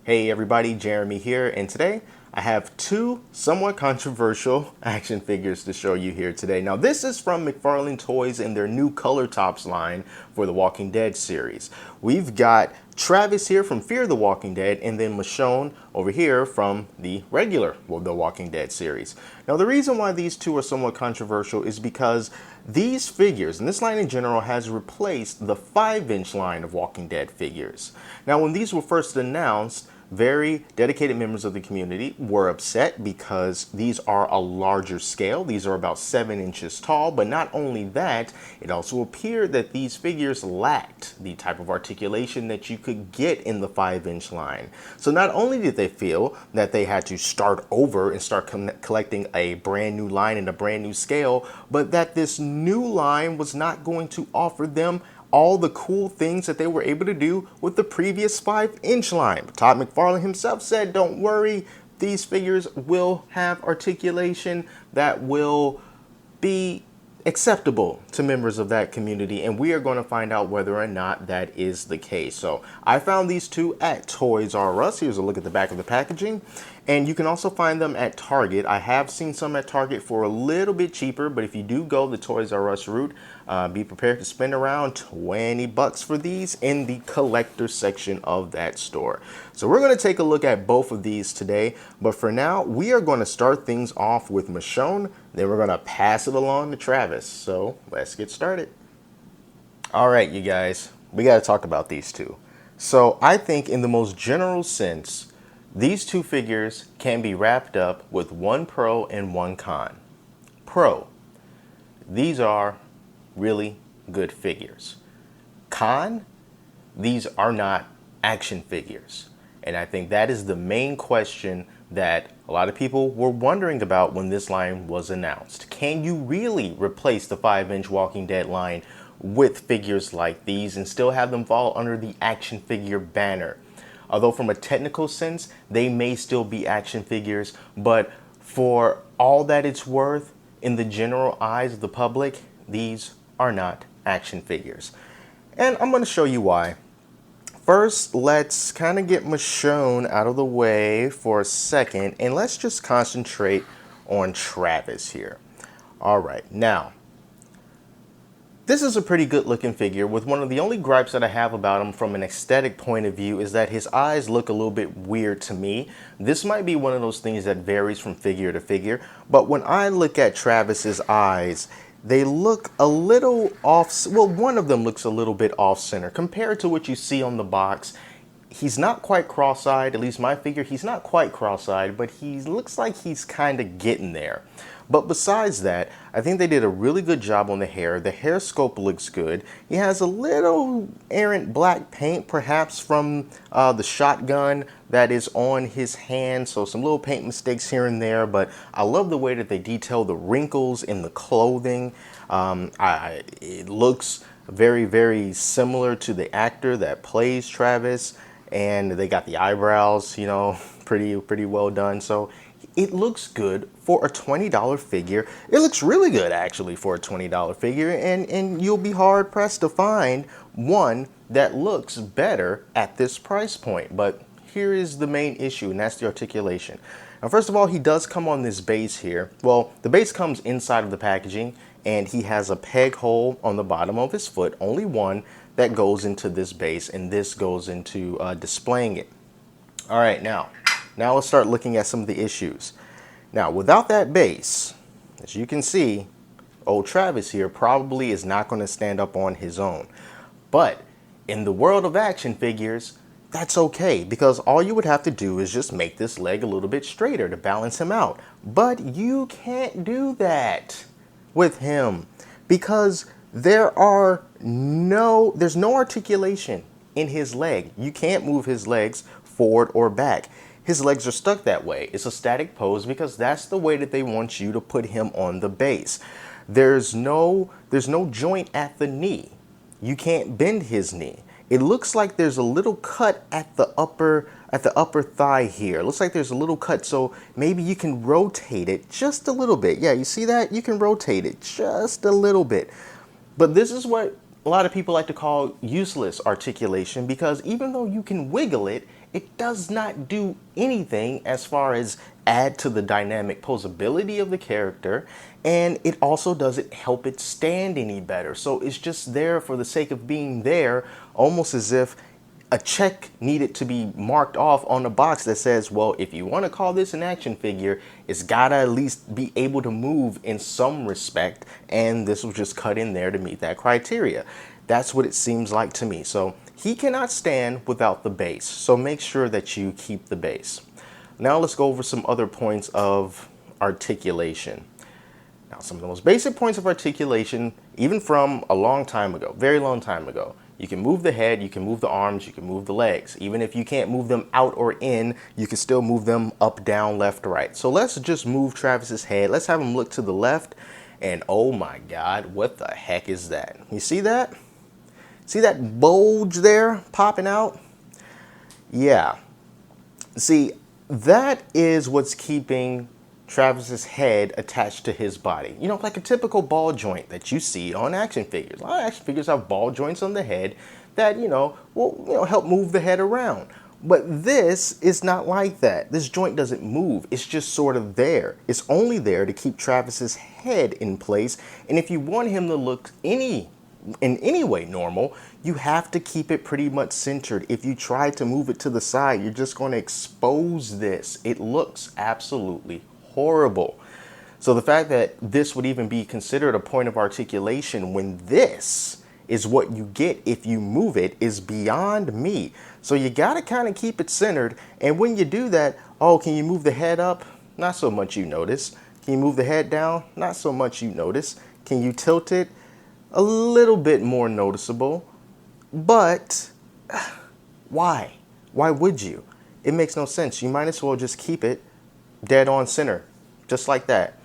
Hey everybody, Jeremy here, and today I have two somewhat controversial action figures to show you here today. Now this is from McFarlane Toys in their new Color Tops line for the Walking Dead series. We've got Travis here from Fear the Walking Dead, and then Michonne over here from the regular The Walking Dead series. Now the reason why these two are somewhat controversial is because these figures, and this line in general, has replaced the 5-inch line of Walking Dead figures. Now when these were first announced, very dedicated members of the community were upset because these are a larger scale. These are about 7 inches tall, but not only that, it also appeared that these figures lacked the type of articulation that you could get in the 5-inch line. So not only did they feel that they had to start over and start collecting a brand new line and a brand new scale, but that this new line was not going to offer them all the cool things that they were able to do with the previous 5-inch line. Todd McFarlane himself said, don't worry, these figures will have articulation that will be acceptable to members of that community, and we are going to find out whether or not that is the case. So I found these two at Toys R Us. Here's a look at the back of the packaging, and you can also find them at Target. I have seen some at Target for a little bit cheaper, but if you do go the Toys R Us route, be prepared to spend around 20 bucks for these in the collector section of that store. So we're going to take a look at both of these today, but for now we are going to start things off with Michonne, then we're going to pass it along to Travis. So let's get started. All right, you guys, we got to talk about these two. So I think in the most general sense, these two figures can be wrapped up with one pro and one con. Pro, these are really good figures. Con, these are not action figures. And I think that is the main question that a lot of people were wondering about when this line was announced. Can you really replace the 5-inch Walking Dead line with figures like these and still have them fall under the action figure banner? Although from a technical sense, they may still be action figures, but for all that it's worth, in the general eyes of the public, these are not action figures. And I'm going to show you why. First, let's kind of get Michonne out of the way for a second, and let's just concentrate on Travis here. All right, now, this is a pretty good looking figure. With one of the only gripes that I have about him from an aesthetic point of view is that his eyes look a little bit weird to me. This might be one of those things that varies from figure to figure, but when I look at Travis's eyes, they look a little off. Well, one of them looks a little bit off center compared to what you see on the box. He's not quite cross-eyed, at least my figure, he's not quite cross-eyed, but he looks like he's kind of getting there. But besides that, I think they did a really good job on the hair. The hair sculpt looks good. He has a little errant black paint, perhaps from the shotgun that is on his hand. So some little paint mistakes here and there, but I love the way that they detail the wrinkles in the clothing. It looks very, very similar to the actor that plays Travis, and they got the eyebrows, you know, pretty well done. So it looks good for a $20 figure. It looks really good actually for a $20 figure, and you'll be hard pressed to find one that looks better at this price point. But here is the main issue, and that's the articulation. Now, first of all, he does come on this base here. Well, the base comes inside of the packaging, and he has a peg hole on the bottom of his foot, only one, that goes into this base, and this goes into displaying it. All right, now let's start looking at some of the issues. Now, without that base, as you can see, old Travis here probably is not going to stand up on his own. But in the world of action figures, that's okay, because all you would have to do is just make this leg a little bit straighter to balance him out. But you can't do that with him because there's no articulation in his leg. You can't move his legs forward or back. His legs are stuck that way. It's a static pose because that's the way that they want you to put him on the base. There's no joint at the knee. You can't bend his knee. It looks like there's a little cut at the upper thigh here. It looks like there's a little cut, so maybe you can rotate it just a little bit. Yeah, you see that? You can rotate it just a little bit. But this is what a lot of people like to call useless articulation, because even though you can wiggle it, it does not do anything as far as add to the dynamic posability of the character, and it also doesn't help it stand any better. So it's just there for the sake of being there, almost as if a check needed to be marked off on the box that says, well, if you want to call this an action figure, it's gotta at least be able to move in some respect, and this was just cut in there to meet that criteria. That's what it seems like to me. So he cannot stand without the base, so make sure that you keep the base. Now let's go over some other points of articulation. Now, some of the most basic points of articulation, even from a long time ago, very long time ago, you can move the head, you can move the arms, you can move the legs. Even if you can't move them out or in, you can still move them up, down, left, right. So let's just move Travis's head. Let's have him look to the left, and oh my God, what the heck is that? You see that? See that bulge there popping out? Yeah. See, that is what's keeping Travis's head attached to his body. You know, like a typical ball joint that you see on action figures. A lot of action figures have ball joints on the head that, will help move the head around. But this is not like that. This joint doesn't move. It's just sort of there. It's only there to keep Travis's head in place. And if you want him to look in any way normal, you have to keep it pretty much centered. If you try to move it to the side, you're just going to expose this. It looks absolutely horrible. So the fact that this would even be considered a point of articulation when this is what you get if you move it is beyond me. So you got to kind of keep it centered. And when you do that, oh, can you move the head up? Not so much you notice. Can you move the head down? Not so much you notice. Can you tilt it? A little bit more noticeable. But why? Why would you? It makes no sense. You might as well just keep it dead on center, just like that.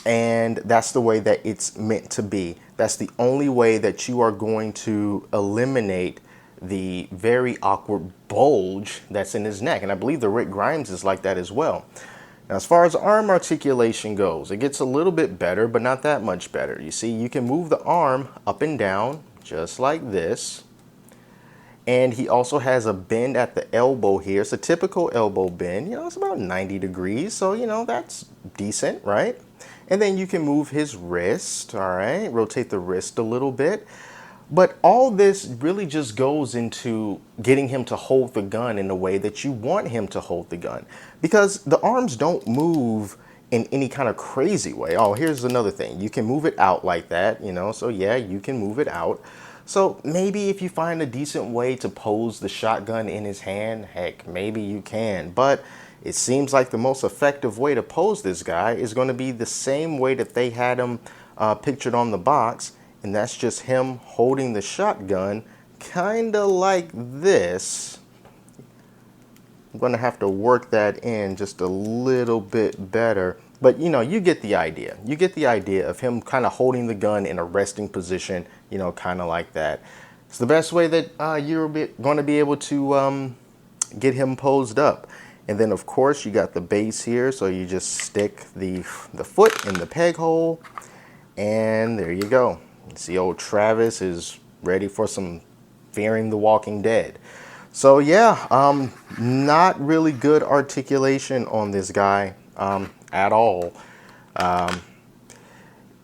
And that's the way that it's meant to be. That's the only way that you are going to eliminate the very awkward bulge that's in his neck. And I believe the Rick Grimes is like that as well. Now, as far as arm articulation goes, it gets a little bit better, but not that much better. You see, you can move the arm up and down just like this. And he also has a bend at the elbow here. It's a typical elbow bend. It's about 90 degrees. So, that's decent, right? And then you can move his wrist, all right? Rotate the wrist a little bit. But all this really just goes into getting him to hold the gun in the way that you want him to hold the gun. Because the arms don't move in any kind of crazy way. Oh, here's another thing. You can move it out like that, So yeah, you can move it out. So maybe if you find a decent way to pose the shotgun in his hand, heck, maybe you can. But it seems like the most effective way to pose this guy is going to be the same way that they had him pictured on the box. And that's just him holding the shotgun kind of like this. I'm going to have to work that in just a little bit better. But, you get the idea. You get the idea of him kind of holding the gun in a resting position, kind of like that. It's the best way that you're going to be able to get him posed up. And then, of course, you got the base here. So you just stick the foot in the peg hole. And there you go. See, old Travis is ready for some Fearing the Walking Dead. So, yeah, not really good articulation on this guy. At all.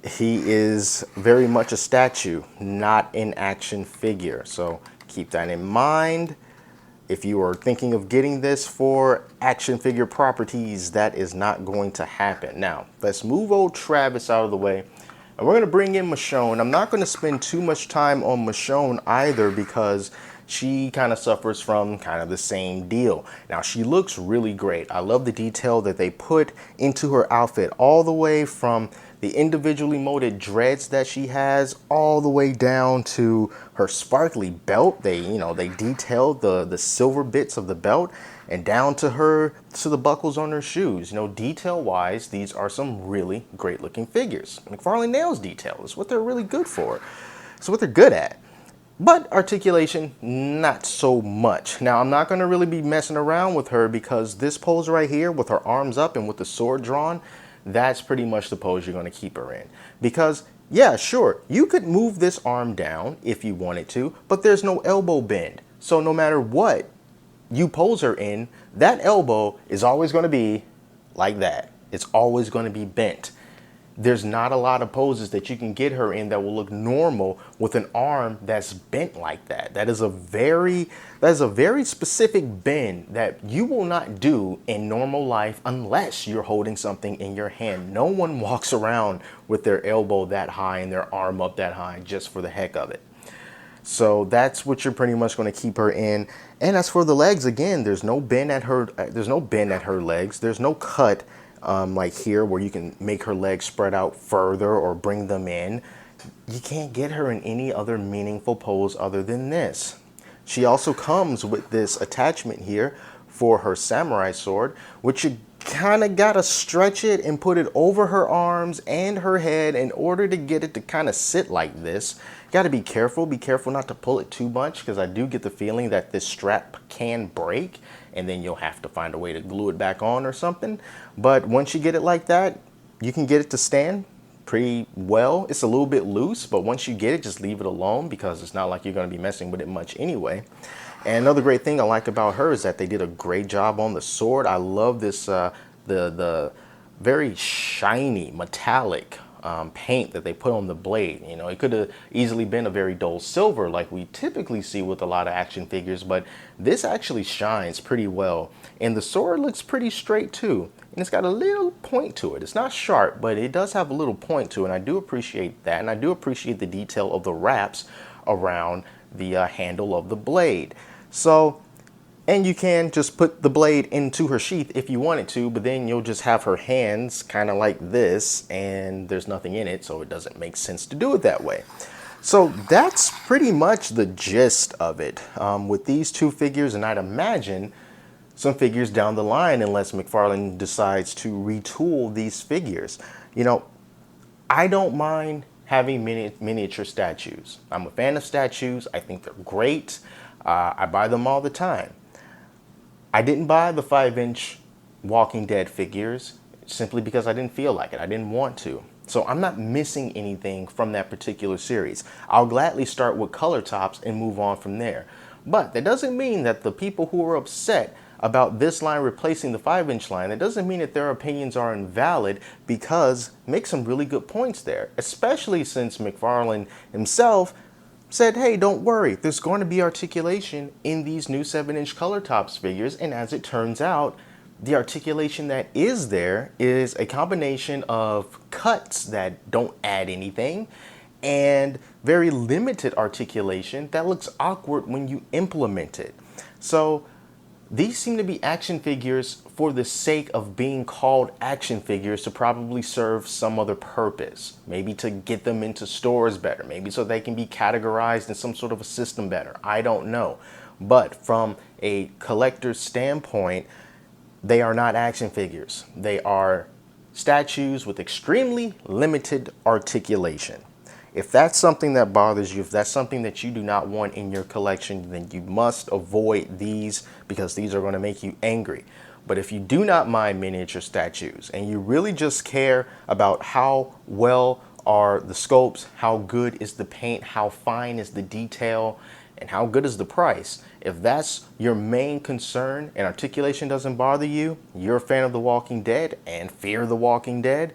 He is very much a statue, not an action figure. So keep that in mind. If you are thinking of getting this for action figure properties, that is not going to happen. Now, let's move old Travis out of the way. And we're going to bring in Michonne. I'm not going to spend too much time on Michonne either because she kind of suffers from kind of the same deal. Now, she looks really great. I love the detail that they put into her outfit, all the way from the individually molded dreads that she has, all the way down to her sparkly belt. They detailed the silver bits of the belt, and down to the buckles on her shoes. Detail wise, these are some really great looking figures. McFarlane nails detail. It's what they're really good for. It's what they're good at. But articulation, not so much. Now, I'm not going to really be messing around with her because this pose right here with her arms up and with the sword drawn, that's pretty much the pose you're going to keep her in. Because, yeah, sure, you could move this arm down if you wanted to, but there's no elbow bend. So no matter what, you pose her in, that elbow is always going to be like that. It's always going to be bent. There's not a lot of poses that you can get her in that will look normal with an arm that's bent like that. That is a very specific bend that you will not do in normal life unless you're holding something in your hand. No one walks around with their elbow that high and their arm up that high just for the heck of it. So that's what you're pretty much going to keep her in. And as for the legs, again, there's no bend at her legs. There's no cut like here where you can make her legs spread out further or bring them in. You can't get her in any other meaningful pose other than this. She also comes with this attachment here for her samurai sword, which you kind of got to stretch it and put it over her arms and her head in order to get it to kind of sit like this. Got to be careful not to pull it too much, because I do get the feeling that this strap can break and then you'll have to find a way to glue it back on or something. But once you get it like that, you can get it to stand pretty well. It's a little bit loose, but once you get it, just leave it alone, because it's not like you're going to be messing with it much anyway. And another great thing I like about her is that they did a great job on the sword. I love this, the very shiny metallic paint that they put on the blade. You know, it could have easily been a very dull silver like we typically see with a lot of action figures, but this actually shines pretty well. And the sword looks pretty straight too. And it's got a little point to it. It's not sharp, but it does have a little point to it. And I do appreciate that. And I do appreciate the detail of the wraps around the handle of the blade. So, and you can just put the blade into her sheath if you wanted to, but then you'll just have her hands kind of like this, and there's nothing in it, so it doesn't make sense to do it that way. So that's pretty much the gist of it with these two figures, and I'd imagine some figures down the line unless McFarlane decides to retool these figures. You know, I don't mind having miniature statues. I'm a fan of statues. I think they're great. I buy them all the time. I didn't buy the 5-inch Walking Dead figures simply because I didn't feel like it. I didn't want to. So I'm not missing anything from that particular series. I'll gladly start with color tops and move on from there. But that doesn't mean that the people who are upset about this line replacing the 5-inch line, that doesn't mean that their opinions are invalid, because make some really good points there, especially since McFarlane himself said, hey, don't worry, there's going to be articulation in these new 7-inch color tops figures. And as it turns out, the articulation that is there is a combination of cuts that don't add anything and very limited articulation that looks awkward when you implement it. So these seem to be action figures for the sake of being called action figures, to probably serve some other purpose. Maybe to get them into stores better. Maybe so they can be categorized in some sort of a system better. I don't know. But from a collector's standpoint, they are not action figures. They are statues with extremely limited articulation. If that's something that bothers you, if that's something that you do not want in your collection, then you must avoid these, because these are going to make you angry. But if you do not mind miniature statues and you really just care about how well are the sculpts, how good is the paint, how fine is the detail, and how good is the price, if that's your main concern and articulation doesn't bother you, you're a fan of The Walking Dead and fear The Walking Dead,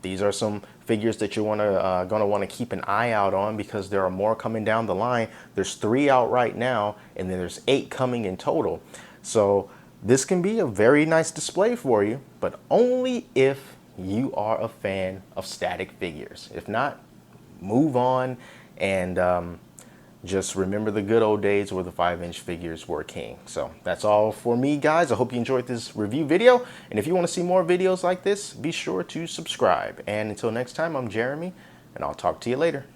these are some figures that you're gonna want to keep an eye out on, because there are more coming down the line. There's 3 out right now, and then there's 8 coming in total. So this can be a very nice display for you, but only if you are a fan of static figures. If not, move on and just remember the good old days where the 5-inch figures were king. So that's all for me, guys. I hope you enjoyed this review video. And if you want to see more videos like this, be sure to subscribe. And until next time, I'm Jeremy, and I'll talk to you later.